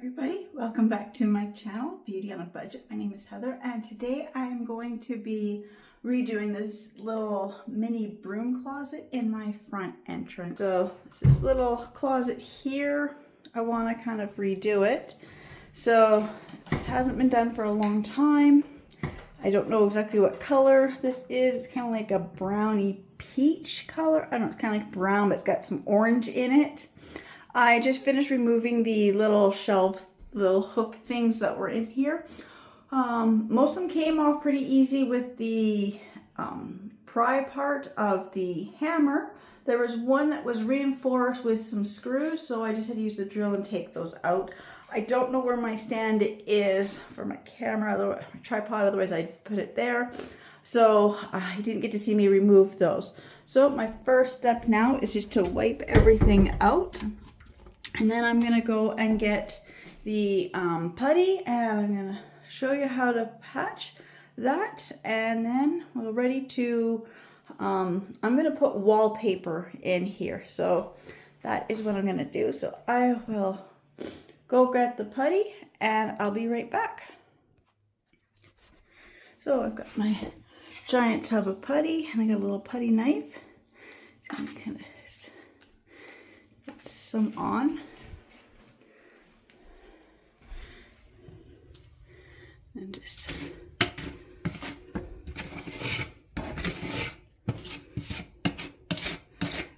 everybody, welcome back to my channel, Beauty on a Budget. My name is Heather, and today I am going to be redoing this little mini broom closet in my front entrance. So this little closet here, I want to kind of redo it. So this hasn't been done for a long time. I don't know exactly what color this is. It's kind of like a browny peach color. I don't know, it's kind of like brown, but it's got some orange in it. I just finished removing the little shelf, little hook things that were in here. Most of them came off pretty easy with the pry part of the hammer. There was one that was reinforced with some screws, so I just had to use the drill and take those out. I don't know where my stand is for my camera, my tripod, otherwise I'd put it there. So I didn't get to see me remove those. So my first step now is just to wipe everything out. And then I'm gonna go and get the putty, and I'm gonna show you how to patch that. And then we're ready to, I'm gonna put wallpaper in here. So that is what I'm gonna do. So I will go get the putty and I'll be right back. So I've got my giant tub of putty and I got a little putty knife. So I'm kind of just put some on. And just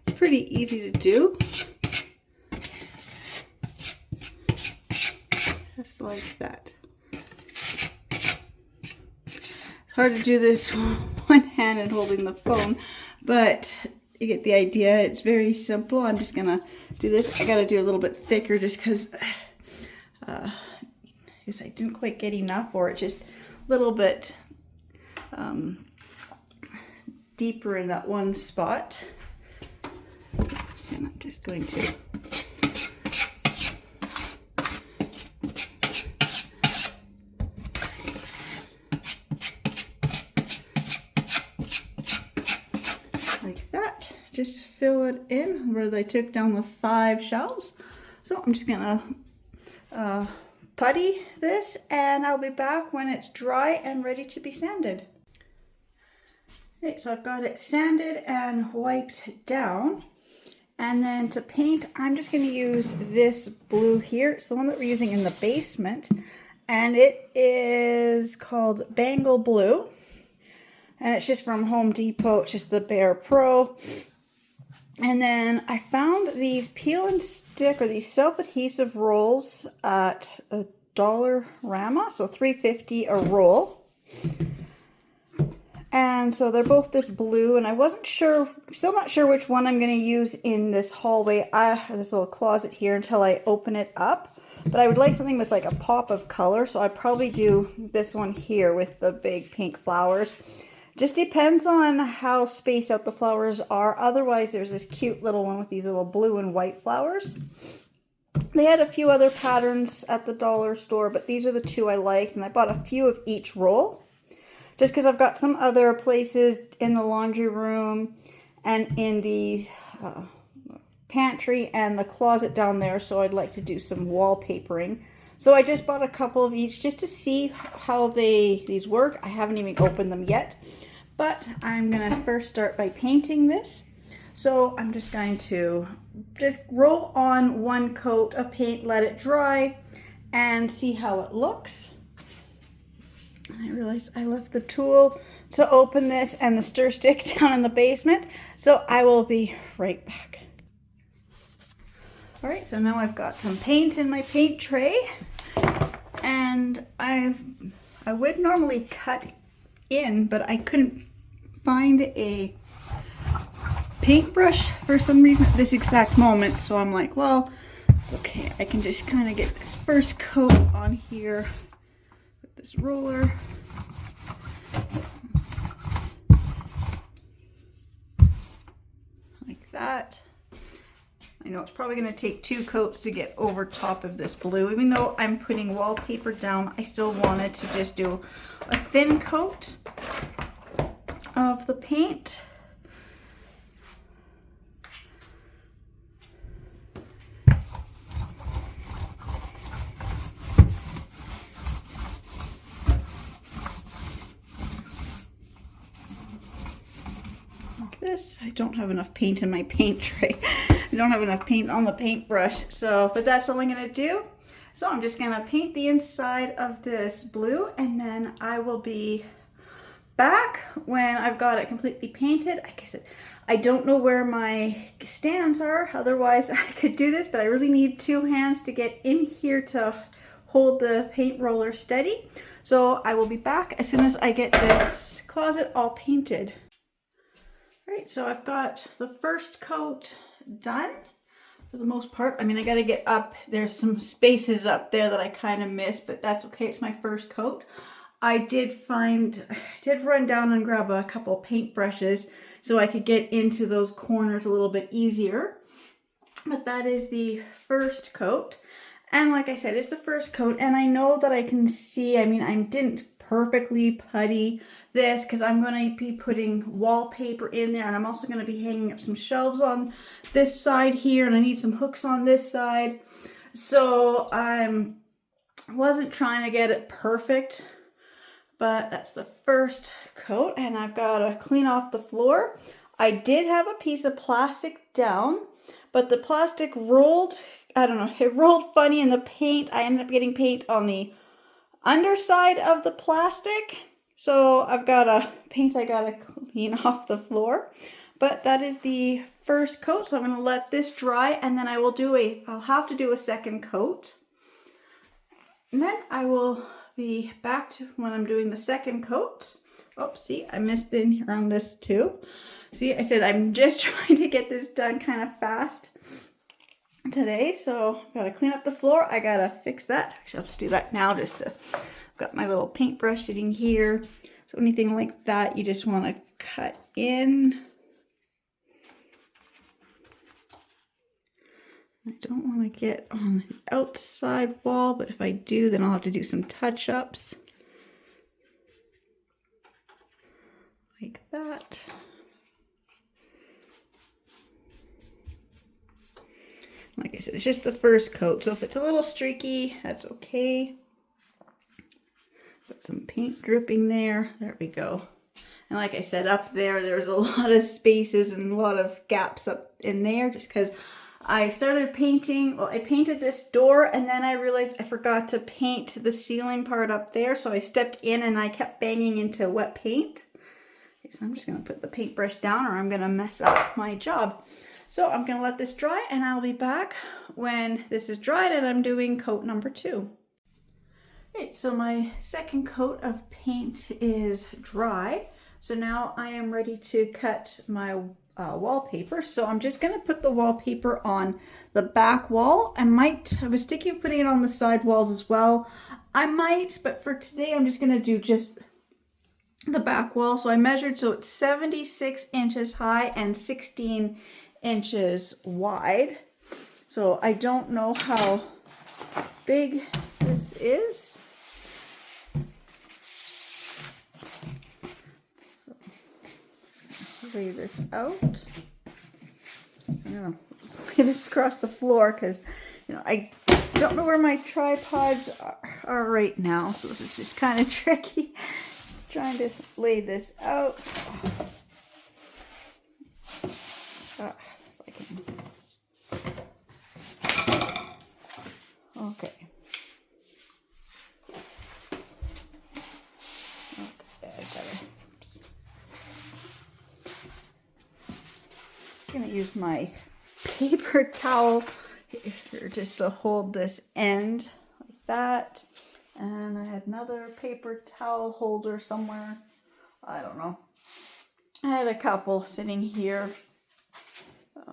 it's pretty easy to do. Just like that. It's hard to do this one hand and holding the phone, but you get the idea. It's very simple. I'm just gonna do this. I gotta do a little bit thicker just because I guess I didn't quite get enough, or it's just a little bit deeper in that one spot. And I'm just going to like that. Just fill it in where they took down the 5 shelves. So I'm just gonna putty this, and I'll be back when it's dry and ready to be sanded. Okay, so I've got it sanded and wiped down. And then to paint, I'm just going to use this blue here. It's the one that we're using in the basement, and it is called Bangle Blue. And it's just from Home Depot. It's just the Bear Pro. And then I found these peel and stick, or these self-adhesive rolls at a Dollarama, so $3.50 a roll. And so they're both this blue, and I wasn't sure, still not sure which one I'm going to use in this hallway, this little closet here, until I open it up. But I would like something with like a pop of color, so I'd probably do this one here with the big pink flowers. Just depends on how spaced out the flowers are. Otherwise, there's this cute little one with these little blue and white flowers. They had a few other patterns at the dollar store, but these are the 2 I liked, and I bought a few of each roll. Just because I've got some other places in the laundry room and in the pantry and the closet down there, so I'd like to do some wallpapering. So I just bought a couple of each just to see how these work. I haven't even opened them yet, but I'm gonna first start by painting this. So I'm just going to just roll on 1 coat of paint, let it dry, and see how it looks. I realized I left the tool to open this and the stir stick down in the basement, so I will be right back. All right, so now I've got some paint in my paint tray, and I would normally cut in, but I couldn't find a paintbrush for some reason at this exact moment, so I'm like, well, it's okay. I can just kind of get this first coat on here with this roller. Like that. I know it's probably going to take 2 coats to get over top of this blue. Even though I'm putting wallpaper down, I still wanted to just do a thin coat of the paint. this. I don't have enough paint in my paint tray. I don't have enough paint on the paintbrush. So, but that's all I'm gonna do. So I'm just gonna paint the inside of this blue, and then I will be back when I've got it completely painted. Like I said, I don't know where my stands are. Otherwise I could do this, but I really need two hands to get in here to hold the paint roller steady. So I will be back as soon as I get this closet all painted. All right, so I've got the first coat done for the most part. I mean, I got to get up. There's some spaces up there that I kind of missed, but that's okay. It's my first coat. I did run down and grab a couple paint brushes so I could get into those corners a little bit easier. But that is the first coat. And like I said, it's the first coat, and I know that I can see, I mean, I didn't perfectly putty this because I'm going to be putting wallpaper in there, and I'm also going to be hanging up some shelves on this side here, and I need some hooks on this side. So I wasn't trying to get it perfect, but that's the first coat, and I've got to clean off the floor. I did have a piece of plastic down, but the plastic rolled, I don't know, it rolled funny in the paint. I ended up getting paint on the underside of the plastic. So I've got a paint I gotta clean off the floor. But that is the first coat. So I'm gonna let this dry, and then I'll have to do a second coat. And then I will be back to when I'm doing the second coat. Oh, see, I missed in here on this too. See, I said I'm just trying to get this done kind of fast today, so I've got to clean up the floor. I gotta fix that. Actually, I'll just do that now. I've got my little paintbrush sitting here. So anything like that, you just want to cut in. I don't want to get on the outside wall, but if I do, then I'll have to do some touch-ups. Like that. Like I said, it's just the first coat, so if it's a little streaky, that's okay. Put some paint dripping there. There we go. And like I said, up there's a lot of spaces and a lot of gaps up in there just because I started painting. Well, I painted this door, and then I realized I forgot to paint the ceiling part up there, so I stepped in and I kept banging into wet paint. Okay, so I'm just going to put the paintbrush down, or I'm going to mess up my job. So I'm going to let this dry, and I'll be back when this is dried and I'm doing coat number 2. Okay, so my second coat of paint is dry. So now I am ready to cut my wallpaper. So I'm just going to put the wallpaper on the back wall. I was thinking of putting it on the side walls as well. I might, but for today I'm just going to do just the back wall. So I measured, so it's 76 inches high and 16 inches wide. So I don't know how big this is. So just lay this out. I'm gonna lay this across the floor because, you know, I don't know where my tripods are right now, so this is just kind of tricky trying to lay this out. Okay. I'm going to use my paper towel here just to hold this end like that. And I had another paper towel holder somewhere. I don't know. I had a couple sitting here. I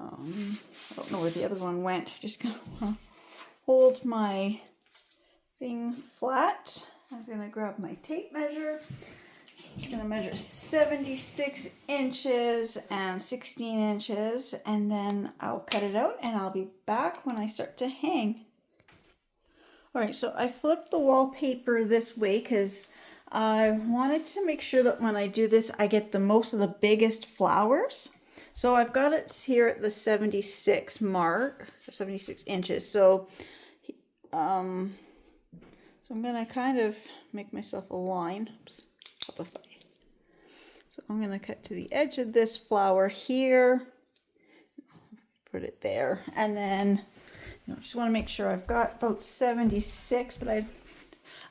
don't know where the other one went. Just going to hold my thing flat. I'm just going to grab my tape measure. I'm going to measure 76 inches and 16 inches, and then I'll cut it out, and I'll be back when I start to hang. Alright, so I flipped the wallpaper this way because I wanted to make sure that when I do this, I get the most of the biggest flowers. So I've got it here at the 76 mark, 76 inches. So, I'm going to kind of make myself a line. Oops. So I'm going to cut to the edge of this flower here, put it there, and then just want to make sure I've got about 76, but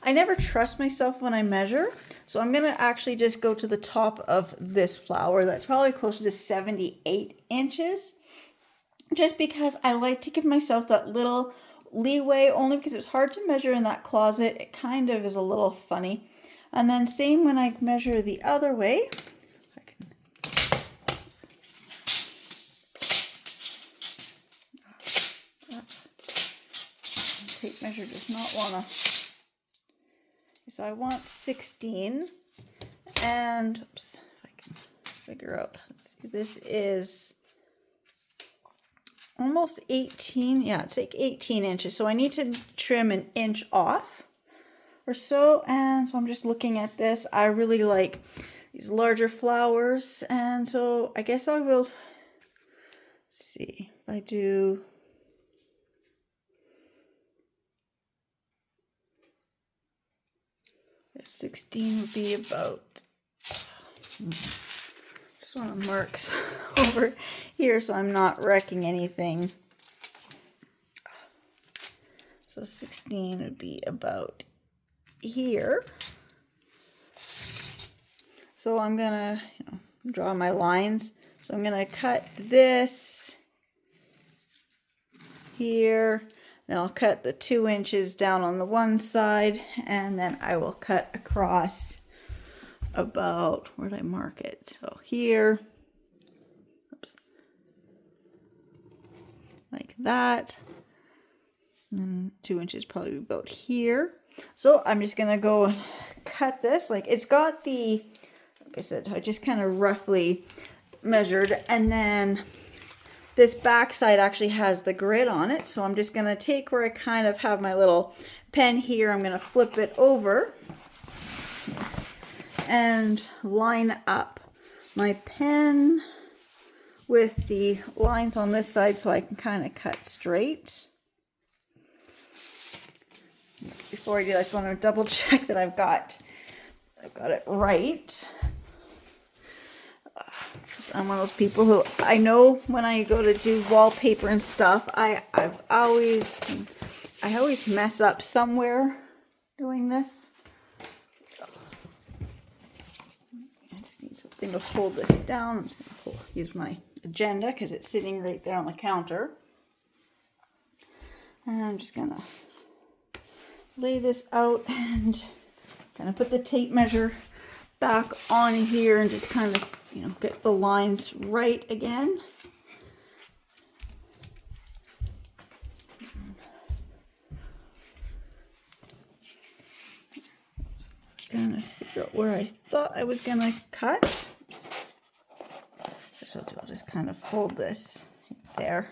I never trust myself when I measure. So I'm going to actually just go to the top of this flower. That's probably closer to 78 inches. Just because I like to give myself that little leeway, only because it's hard to measure in that closet. It kind of is a little funny. And then same when I measure the other way. Tape measure does not want to. So I want 16, and oops, if I can figure out, let's see, this is almost 18, yeah, it's like 18 inches, so I need to trim an inch off or so, and so I'm just looking at this. I really like these larger flowers, and so I guess I will see if I do 16 would be about, just want to mark over here so I'm not wrecking anything. So 16 would be about here. So I'm gonna draw my lines. So I'm gonna cut this here. Then I'll cut the 2 inches down on the one side, and then I will cut across about, where did I mark it? So here, oops, like that. And then 2 inches probably about here. So I'm just gonna go and cut this. Like it's got the, like I said, I just kind of roughly measured, and then this back side actually has the grid on it, so I'm just going to take where I kind of have my little pen here, I'm going to flip it over and line up my pen with the lines on this side so I can kind of cut straight. Before I do, I just want to double check that I've got it right. I'm one of those people who, I know when I go to do wallpaper and stuff, I always mess up somewhere doing this. I just need something to hold this down. I'm just going to use my agenda because it's sitting right there on the counter. And I'm just going to lay this out and kind of put the tape measure back on here and just kind of get the lines right again. Trying to figure out where I thought I was gonna cut. So I'll just kind of fold this there,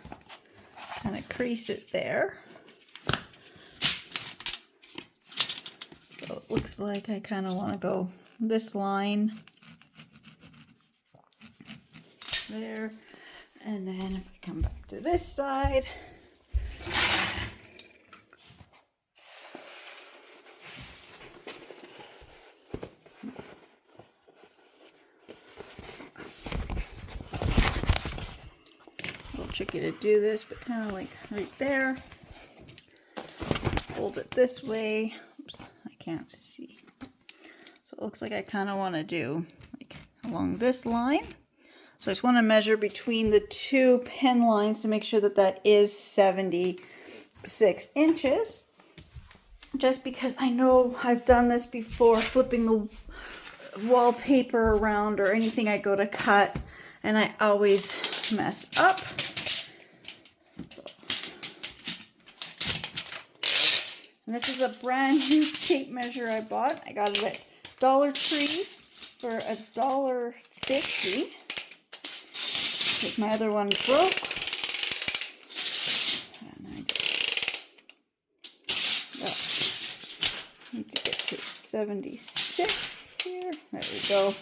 kind of crease it there. So it looks like I kind of want to go this line there, and then if I come back to this side, a little tricky to do this, but kind of like right there, fold it this way. Oops, I can't see. So it looks like I kind of want to do like along this line. So I just want to measure between the two pen lines to make sure that that is 76 inches. Just because I know I've done this before, flipping the wallpaper around or anything I go to cut, and I always mess up. And this is a brand new tape measure I bought. I got it at Dollar Tree for $1.50. Because my other one broke. And I need to get to 76 here. There we go.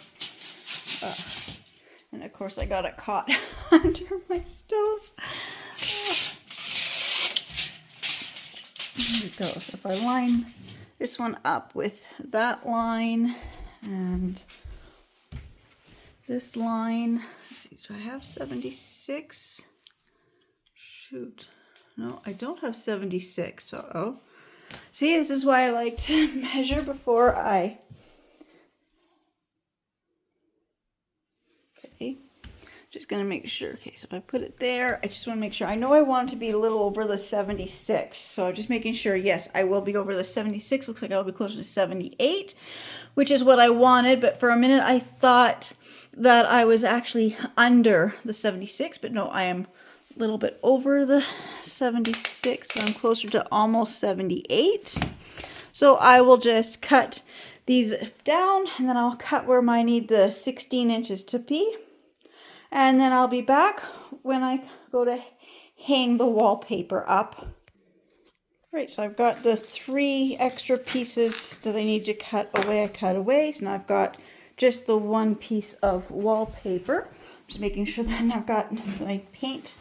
And of course I got it caught under my stove. There we go. So if I line this one up with that line and this line. Let's see, so I have 76. Shoot. No, I don't have 76. Uh-oh. See, this is why I like to measure before I... Okay. Just going to make sure. Okay, so if I put it there, I just want to make sure. I know I want it to be a little over the 76. So I'm just making sure, yes, I will be over the 76. Looks like I'll be closer to 78, which is what I wanted. But for a minute, I thought that I was actually under the 76. But no, I am a little bit over the 76. So I'm closer to almost 78. So I will just cut these down, and then I'll cut where I need the 16 inches to be. And then I'll be back when I go to hang the wallpaper up. Right, so I've got the 3 extra pieces that I need to cut away. I cut away, so now I've got just the 1 piece of wallpaper. Just making sure that I've got my paint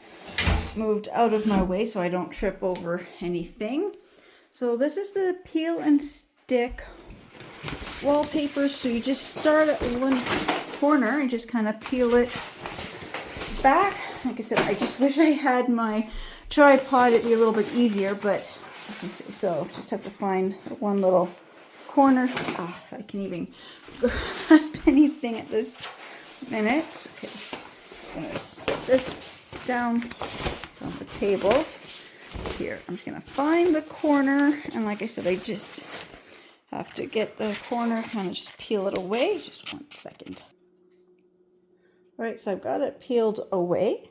moved out of my way so I don't trip over anything. So this is the peel and stick wallpaper. So you just start at one corner and just kind of peel it back. Like I said, I just wish I had my tripod. It'd be a little bit easier, but you can see. So just have to find one little corner. I can't even grasp anything at this minute. Okay, just gonna set this down on the table here. I'm just gonna find the corner, and like I said, I just have to get the corner, kind of just peel it away. Just 1 second. Right, so I've got it peeled away.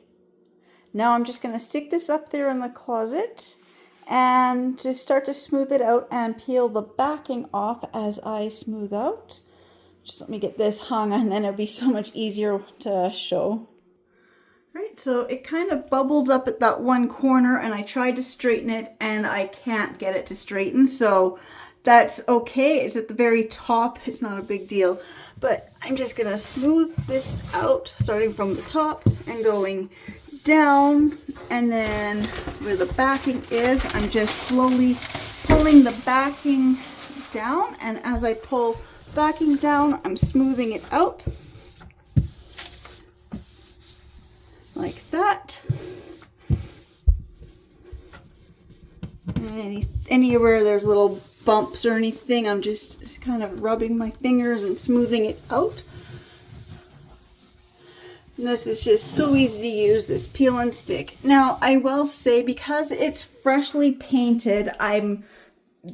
Now I'm just going to stick this up there in the closet and just start to smooth it out and peel the backing off as I smooth out. Just let me get this hung, and then it'll be so much easier to show. Right, so it kind of bubbles up at that one corner, and I tried to straighten it and I can't get it to straighten. So that's okay. It's at the very top. It's not a big deal. But I'm just going to smooth this out, starting from the top and going down. And then where the backing is, I'm just slowly pulling the backing down. And as I pull backing down, I'm smoothing it out. Like that. And anywhere there's little bumps or anything, I'm just kind of rubbing my fingers and smoothing it out. And this is just so easy to use, this peel and stick. Now I will say, because it's freshly painted, I'm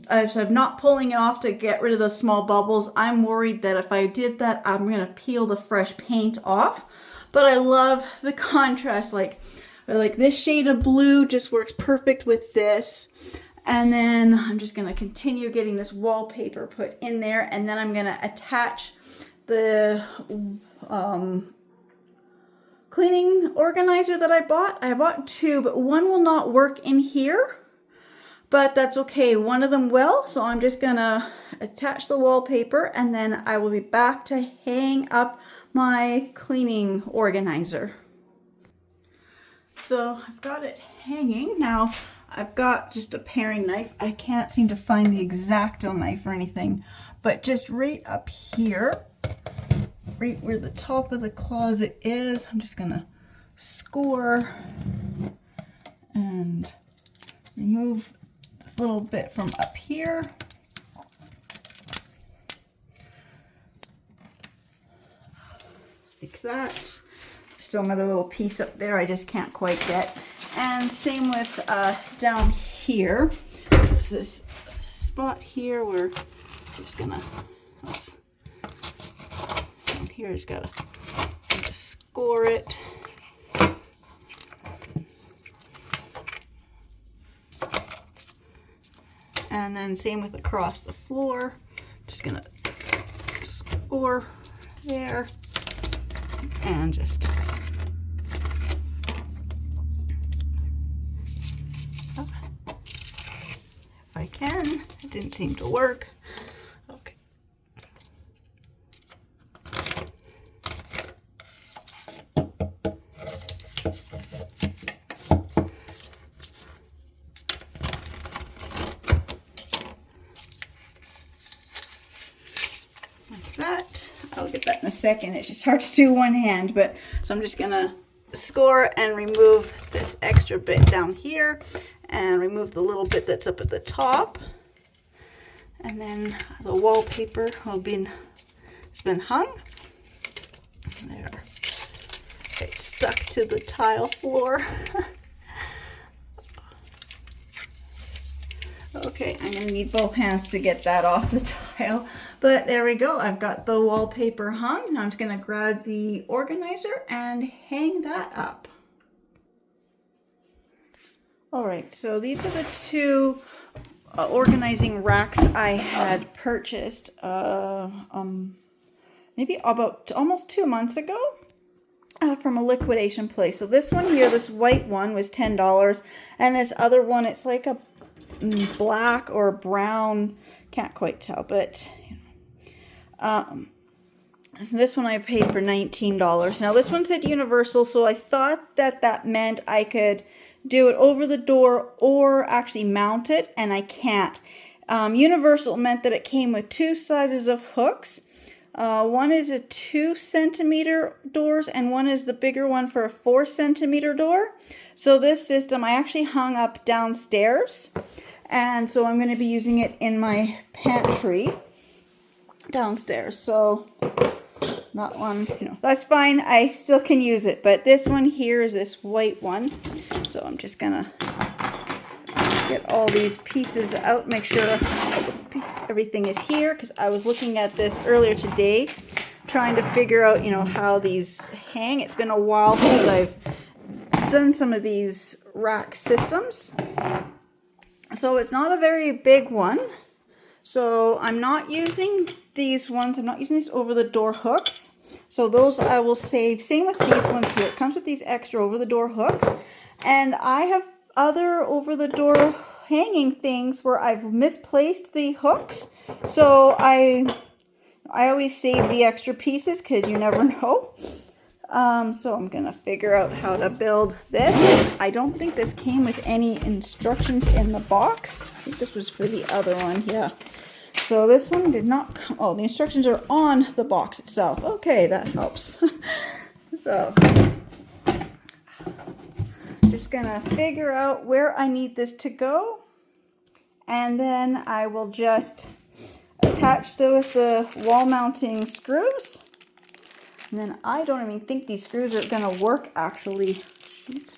not pulling it off to get rid of the small bubbles. I'm worried that if I did that, I'm gonna peel the fresh paint off. But I love the contrast, like this shade of blue just works perfect with this. And then I'm just going to continue getting this wallpaper put in there, and then I'm going to attach the cleaning organizer that I bought. I bought 2, but one will not work in here, but that's okay. One of them will, so I'm just going to attach the wallpaper, and then I will be back to hang up my cleaning organizer. So I've got it hanging. Now I've got just a paring knife. I can't seem to find the X-Acto knife or anything, but just right up here, right where the top of the closet is, I'm just gonna score and remove this little bit from up here. Like that. Still another little piece up there I just can't quite get. And same with down here. There's this spot here where I'm just gonna, down here just gotta score it. And then same with across the floor. Just gonna score there and just if I can. It didn't seem to work. Okay. Like that. I'll get that in a second. It's just hard to do one hand, but so I'm just gonna score and remove this extra bit down here and remove the little bit that's up at the top. And then the wallpaper it's been hung. There. It's stuck to the tile floor. Okay, I'm gonna need both hands to get that off the tile, but there we go. I've got the wallpaper hung. Now I'm just gonna grab the organizer and hang that up. All right, so these are the two organizing racks I had purchased maybe about almost 2 months ago from a liquidation place. So this one here, this white one, was $10, and this other one, it's like a black or brown, can't quite tell, but so this one I paid for $19. Now this one said universal, so I thought that meant I could do it over the door or actually mount it, and I can't. Universal meant that it came with two sizes of hooks. One is a 2 centimeter doors, and one is the bigger one for a 4 centimeter door. So this system I actually hung up downstairs, and so I'm going to be using it in my pantry downstairs. So that one, that's fine. I still can use it, but this one here is this white one. So I'm just gonna get all these pieces out, make sure everything is here, because I was looking at this earlier today, trying to figure out, how these hang. It's been a while since I've done some of these rack systems. So it's not a very big one. So I'm not using these ones. I'm not using these over the door hooks. So those I will save. Same with these ones here. It comes with these extra over the door hooks. And I have other over the door hanging things where I've misplaced the hooks. So I always save the extra pieces because you never know. So I'm going to figure out how to build this. I don't think this came with any instructions in the box. I think this was for the other one, yeah. So this one did not come. Oh, the instructions are on the box itself. Okay, that helps. So just going to figure out where I need this to go. And then I will just attach with the wall mounting screws. And then I don't even think these screws are going to work actually. Shoot.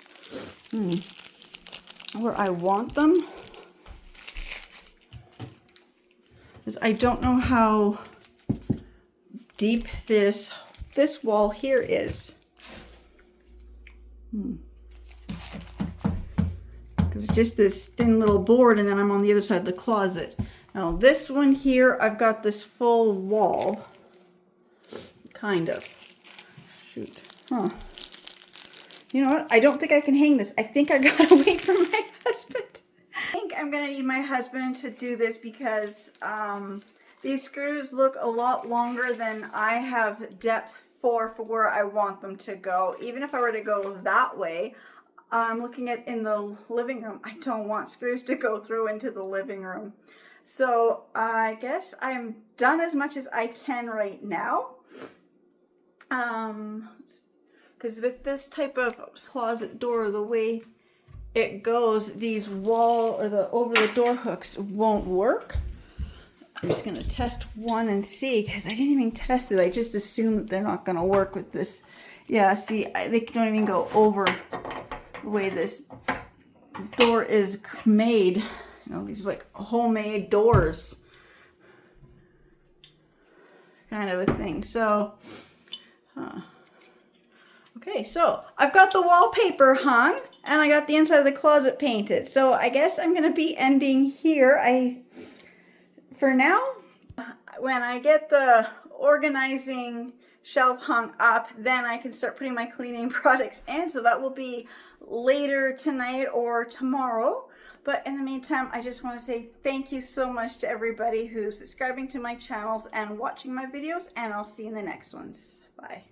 Where I want them. Because I don't know how deep this wall here is. Because it's just this thin little board, and then I'm on the other side of the closet. Now this one here, I've got this full wall. Kind of. Shoot. Huh. You know what? I don't think I can hang this. I think I gotta wait for my husband. I think I'm gonna need my husband to do this because these screws look a lot longer than I have depth for where I want them to go. Even if I were to go that way, I'm looking at in the living room. I don't want screws to go through into the living room. So I guess I'm done as much as I can right now. Because with this type of closet door, the way it goes, these wall or the over the door hooks won't work. I'm just going to test one and see, because I didn't even test it. I just assume that they're not going to work with this. Yeah, see, they don't even go over the way this door is made. These like homemade doors kind of a thing. So okay, so I've got the wallpaper hung and I got the inside of the closet painted. So I guess I'm going to be ending here. For now, when I get the organizing shelf hung up, then I can start putting my cleaning products in. So that will be later tonight or tomorrow. But in the meantime, I just want to say thank you so much to everybody who's subscribing to my channels and watching my videos, and I'll see you in the next ones. Bye.